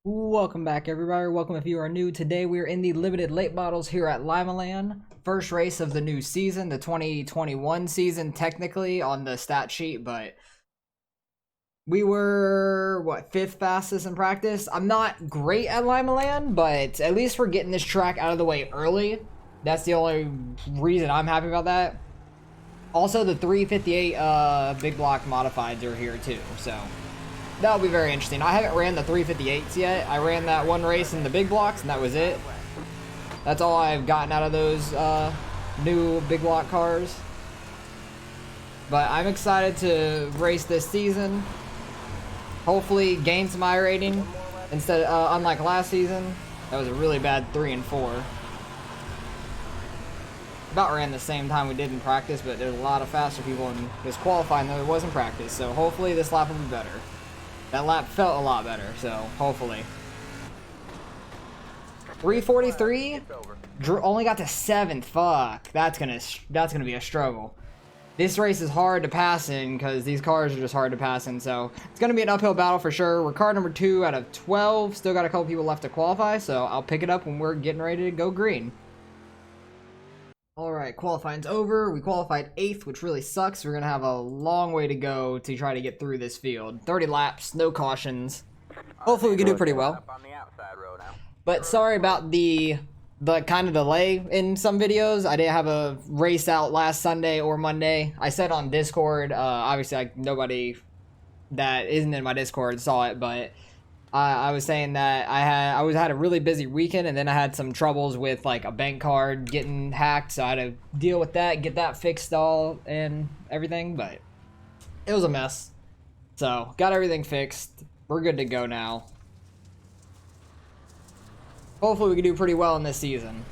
Welcome back, everybody. Welcome if you are new. Today we are in the limited late models here at Limaland. First race of the new season, the 2021 season technically on the stat sheet, but we were, what, 5th fastest in practice? I'm not great at Limaland, but at least we're getting this track out of the way early. That's the only reason I'm happy about that. Also, the 358 big block modifieds are here too, so that'll be very interesting. I haven't ran the 358s yet. I ran that one race in the big blocks, and that was it. That's all I've gotten out of those new big block cars. But I'm excited to race this season. Hopefully gain some iRating instead, unlike last season. That was a really bad 3 and 4. About ran the same time we did in practice, but there's a lot of faster people in this qualifying than there was in practice. So hopefully this lap will be better. That lap felt a lot better, so hopefully. 343, only got to 7th. Fuck, that's gonna be a struggle. This race is hard to pass in because these cars are just hard to pass in, so it's gonna be an uphill battle for sure. We're car number 2 out of 12. Still got a couple people left to qualify, so I'll pick it up when we're getting ready to go green. Alright, qualifying's over. We qualified 8th, which really sucks. We're gonna have a long way to go to try to get through this field. 30 laps, no cautions. Hopefully we can do pretty well. But sorry about the kind of delay in some videos. I didn't have a race out last Sunday or Monday. I said on Discord, obviously nobody that isn't in my Discord saw it, but I was saying that I had a really busy weekend, and then I had some troubles with like a bank card getting hacked, so I had to deal with that, get that fixed all and everything, but it was a mess. So got everything fixed. We're good to go now. Hopefully we can do pretty well in this season.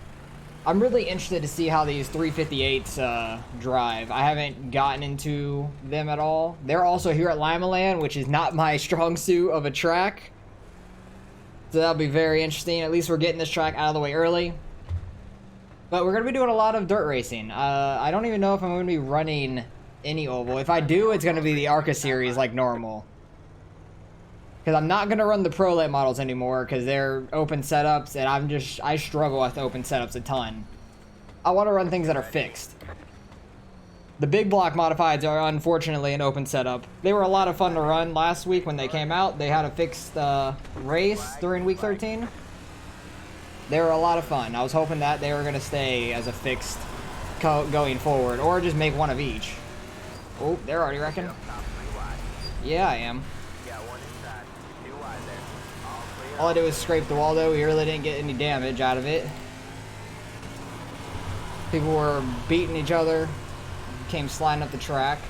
I'm really interested to see how these 358s drive. I haven't gotten into them at all. They're also here at Limaland, which is not my strong suit of a track. So that'll be very interesting. At least we're getting this track out of the way early. But we're going to be doing a lot of dirt racing. I don't even know if I'm going to be running any oval. If I do, it's going to be the ARCA series like normal. Because I'm not going to run the Pro Late models anymore because they're open setups, and I struggle with open setups a ton. I want to run things that are fixed. The big block modifieds are unfortunately an open setup. They were a lot of fun to run last week when they came out. They had a fixed race during week 13. They were a lot of fun. I was hoping that they were going to stay as a fixed going forward, or just make one of each. Oh, they're already wrecking. Yeah, I am. All I did was scrape the wall though. We really didn't get any damage out of it. People were beating each other. Came sliding up the track.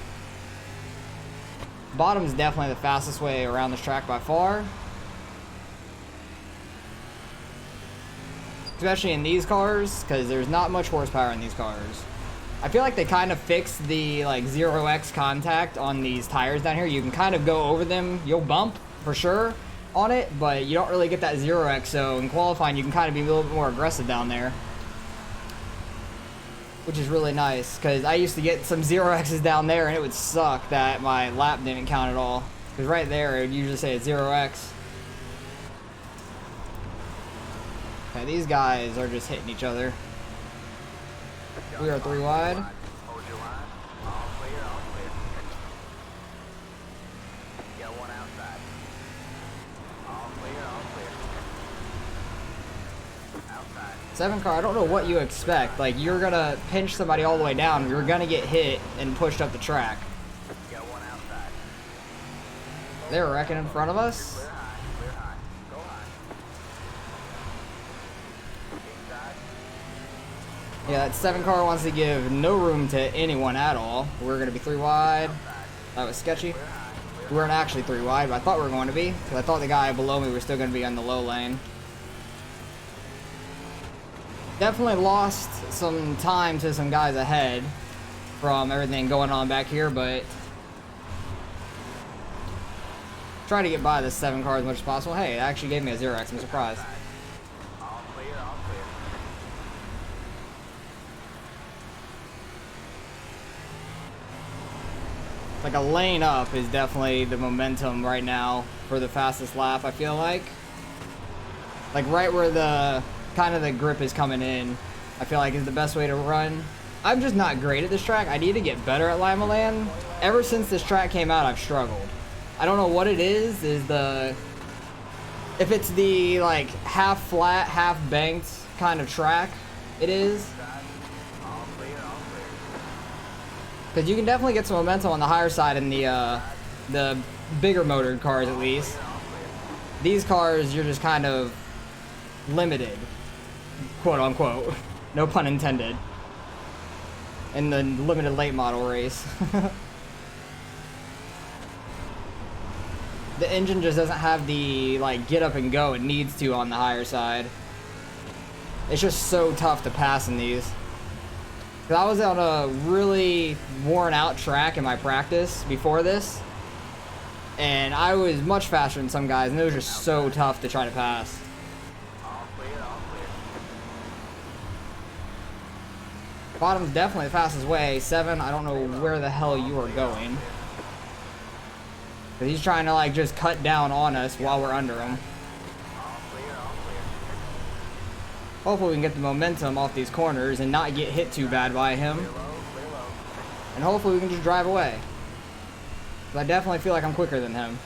Bottom's definitely the fastest way around this track by far. Especially in these cars, because there's not much horsepower in these cars. I feel like they kind of fixed the like 0x contact on these tires down here. You can kind of go over them. You'll bump for sure on it, but you don't really get that 0x. So in qualifying, you can kind of be a little bit more aggressive down there, which is really nice, because I used to get some 0x's down there and it would suck that my lap didn't count at all, because right there it would usually say it's 0x. Okay, these guys are just hitting each other. We are 3 wide. Seven car, I don't know what you expect. Like, you're gonna pinch somebody all the way down, you're gonna get hit and pushed up the track. They're wrecking in front of us. Yeah, that 7 car wants to give no room to anyone at all. We're gonna be 3 wide. That was sketchy. We weren't actually 3 wide, but I thought we were going to be, because I thought the guy below me was still gonna be on the low lane. Definitely lost some time to some guys ahead from everything going on back here, but try to get by this 7 car as much as possible. Hey, it actually gave me a 0x. I'm surprised. Like a lane up is definitely the momentum right now for the fastest lap, I feel like. Like right where the kind of the grip is coming in, I feel like is the best way to run. I'm just not great at this track. I need to get better at Limaland. Ever since this track came out, I've struggled. I don't know what it is if it's the like half flat, half banked kind of track it is. Because you can definitely get some momentum on the higher side in the bigger motored cars at least. These cars, you're just kind of limited, quote unquote, no pun intended, in the limited late model race. The engine just doesn't have the like get up and go it needs to on the higher side. It's just so tough to pass in these. Cause I was on a really worn out track in my practice before this, and I was much faster than some guys, and it was just so tough to try to pass. Bottom's definitely the fastest way. 7, I don't know where the hell you are going. Cause he's trying to like just cut down on us while we're under him. Hopefully we can get the momentum off these corners and not get hit too bad by him. And hopefully we can just drive away. But I definitely feel like I'm quicker than him.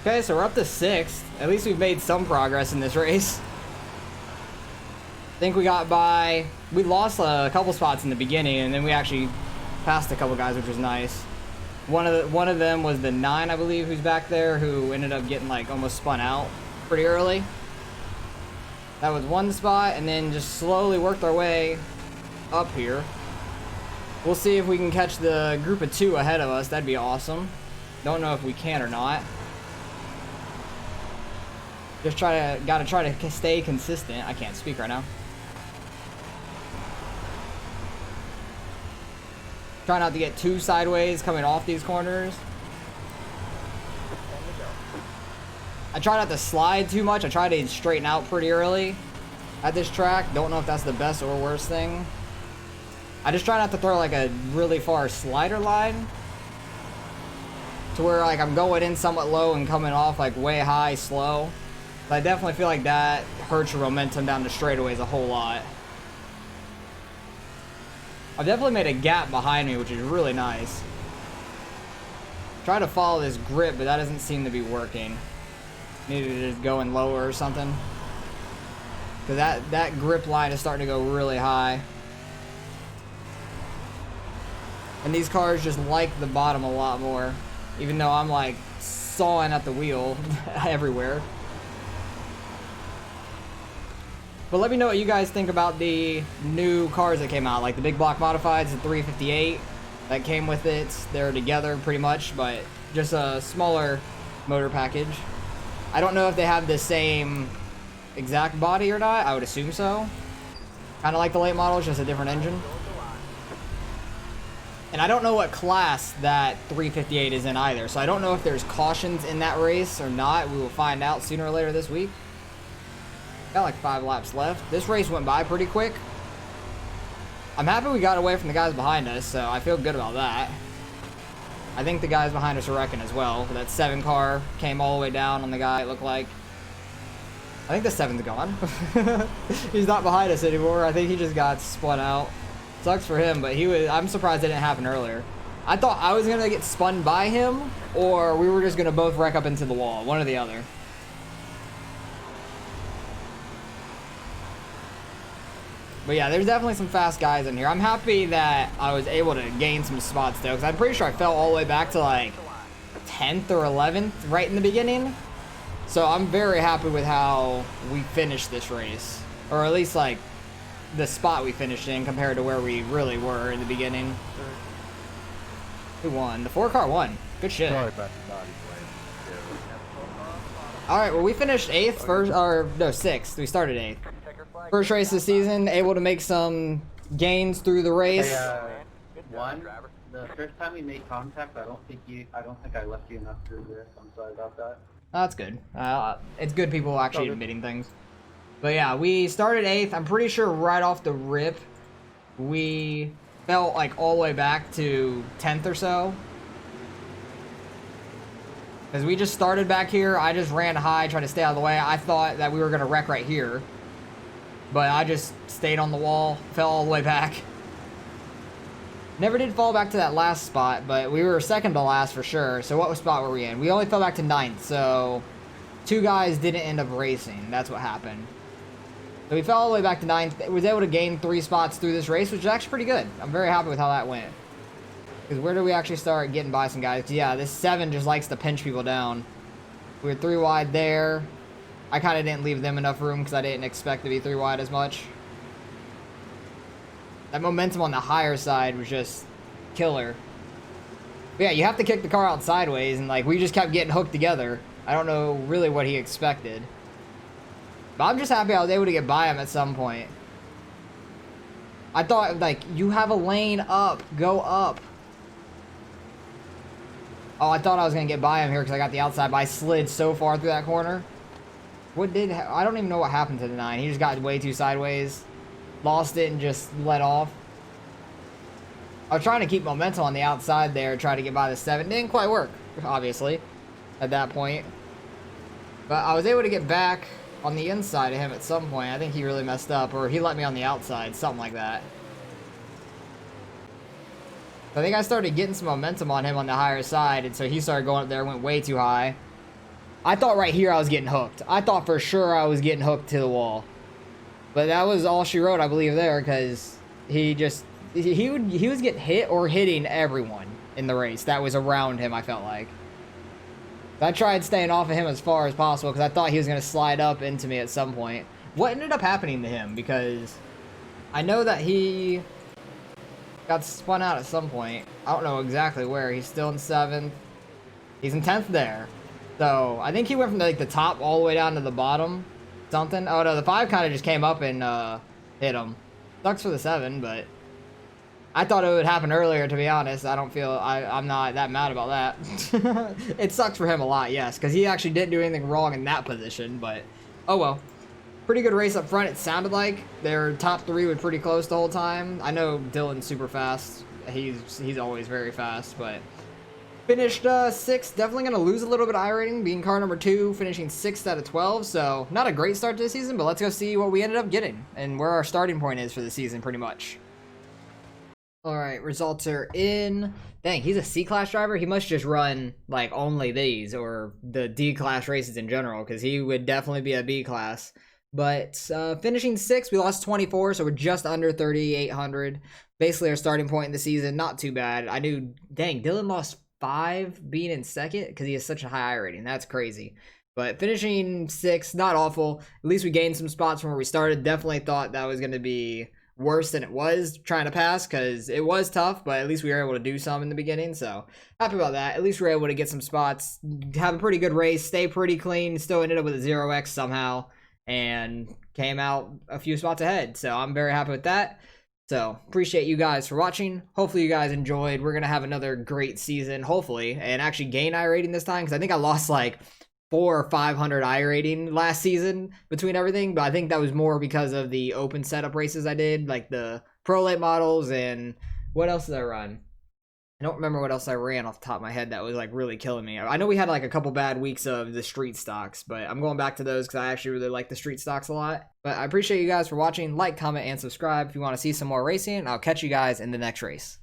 Okay, so we're up to 6th. At least we've made some progress in this race. I think we got by... We lost a couple spots in the beginning, and then we actually passed a couple guys, which was nice. One of them was the 9, I believe, who's back there, who ended up getting like almost spun out pretty early. That was one spot, and then just slowly worked our way up here. We'll see if we can catch the group of 2 ahead of us. That'd be awesome. Don't know if we can or not. Just gotta try to stay consistent. I can't speak right now. Try not to get too sideways coming off these corners. I try not to slide too much. I try to straighten out pretty early at this track. Don't know if that's the best or worst thing. I just try not to throw like a really far slider line to where like I'm going in somewhat low and coming off like way high slow. But I definitely feel like that hurts your momentum down the straightaways a whole lot. I've definitely made a gap behind me, which is really nice. Try to follow this grip, but that doesn't seem to be working. Need to just go in lower or something. Because that grip line is starting to go really high. And these cars just like the bottom a lot more. Even though I'm like sawing at the wheel everywhere. But let me know what you guys think about the new cars that came out, like the big block modifieds, the 358 that came with it. They're together pretty much, but just a smaller motor package. I don't know if they have the same exact body or not. I would assume so. Kind of like the late models, just a different engine. And I don't know what class that 358 is in either, so I don't know if there's cautions in that race or not. We will find out sooner or later this week. Got like 5 laps left. This race went by pretty quick. I'm happy we got away from the guys behind us, so I feel good about that. I think the guys behind us are wrecking as well. That 7 car came all the way down on the guy, it looked like. I think the 7's gone. He's not behind us anymore. I think he just got spun out. Sucks for him, but I'm surprised it didn't happen earlier. I thought I was gonna get spun by him, or we were just gonna both wreck up into the wall, one or the other. But yeah, there's definitely some fast guys in here. I'm happy that I was able to gain some spots though, because I'm pretty sure I fell all the way back to like 10th or 11th right in the beginning. So I'm very happy with how we finished this race. Or at least like the spot we finished in compared to where we really were in the beginning. Who won? The 4 car won. Good shit. Alright, well we finished 8th first, or no, 6th. We started 8th. First race of the season, able to make some gains through the race. Hey, the first time we made contact, I don't think I left you enough through this. I'm sorry about that. That's good. It's good people actually admitting things. But yeah, we started 8th. I'm pretty sure right off the rip, we fell like all the way back to 10th or so. Because we just started back here. I just ran high, trying to stay out of the way. I thought that we were going to wreck right here. But I just stayed on the wall, fell all the way back. Never did fall back to that last spot, but we were second to last for sure. So what spot were we in? We only fell back to 9th, so 2 guys didn't end up racing. That's what happened. So we fell all the way back to 9th. Was able to gain 3 spots through this race, which is actually pretty good. I'm very happy with how that went. Because where do we actually start getting by some guys? Yeah, this 7 just likes to pinch people down. We were 3 wide there. I kind of didn't leave them enough room because I didn't expect to be 3 wide as much. That momentum on the higher side was just killer. But yeah, you have to kick the car out sideways, and like we just kept getting hooked together. I don't know really what he expected. But I'm just happy I was able to get by him at some point. I thought, like, you have a lane up. Go up. Oh, I thought I was going to get by him here because I got the outside, but I slid so far through that corner. I don't even know what happened to the 9. He just got way too sideways. Lost it and just let off. I was trying to keep momentum on the outside there, try to get by the 7. Didn't quite work, obviously, at that point. But I was able to get back on the inside of him at some point. I think he really messed up, or he let me on the outside, something like that. I think I started getting some momentum on him on the higher side, and so he started going up there, went way too high. I thought right here I was getting hooked. I thought for sure I was getting hooked to the wall. But that was all she wrote, I believe, there, because he was getting hit or hitting everyone in the race that was around him, I felt like. I tried staying off of him as far as possible because I thought he was going to slide up into me at some point. What ended up happening to him? Because I know that he got spun out at some point. I don't know exactly where. He's still in 7th. He's in 10th there. So I think he went from like the top all the way down to the bottom. Something. Oh no, the 5 kind of just came up and hit him. Sucks for the 7, but I thought it would happen earlier, to be honest. I'm not that mad about that. It sucks for him a lot, yes, because he actually didn't do anything wrong in that position, but oh well. Pretty good race up front, it sounded like. Their top 3 were pretty close the whole time. I know Dylan's super fast. He's always very fast, but finished 6th. Definitely going to lose a little bit of iRating, being car number 2, finishing 6th out of 12, so not a great start to the season, but let's go see what we ended up getting and where our starting point is for the season, pretty much. Alright, results are in. Dang, he's a C-class driver? He must just run, like, only these, or the D-class races in general, because he would definitely be a B-class. But finishing 6th, we lost 24, so we're just under 3,800. Basically our starting point in the season, not too bad. I knew, dang, Dylan lost 5 being in 2nd, because he has such a high iRating. That's crazy. But finishing 6th, not awful. At least we gained some spots from where we started. Definitely thought that was going to be worse than it was trying to pass, because it was tough, but at least we were able to do some in the beginning, so happy about that. At least we were able to get some spots, have a pretty good race, stay pretty clean, still ended up with a 0x somehow, and came out a few spots ahead, so I'm very happy with that. So appreciate you guys for watching. Hopefully you guys enjoyed. We're gonna have another great season, hopefully, and actually gain iRating this time, because I think I lost like 400 or 500 iRating last season between everything, but I think that was more because of the open setup races I did, like the Pro Late models, and what else did I run? I don't remember what else I ran off the top of my head that was like really killing me. I know we had like a couple bad weeks of the street stocks, but I'm going back to those because I actually really like the street stocks a lot. But I appreciate you guys for watching. Like, comment, and subscribe if you want to see some more racing, and I'll catch you guys in the next race.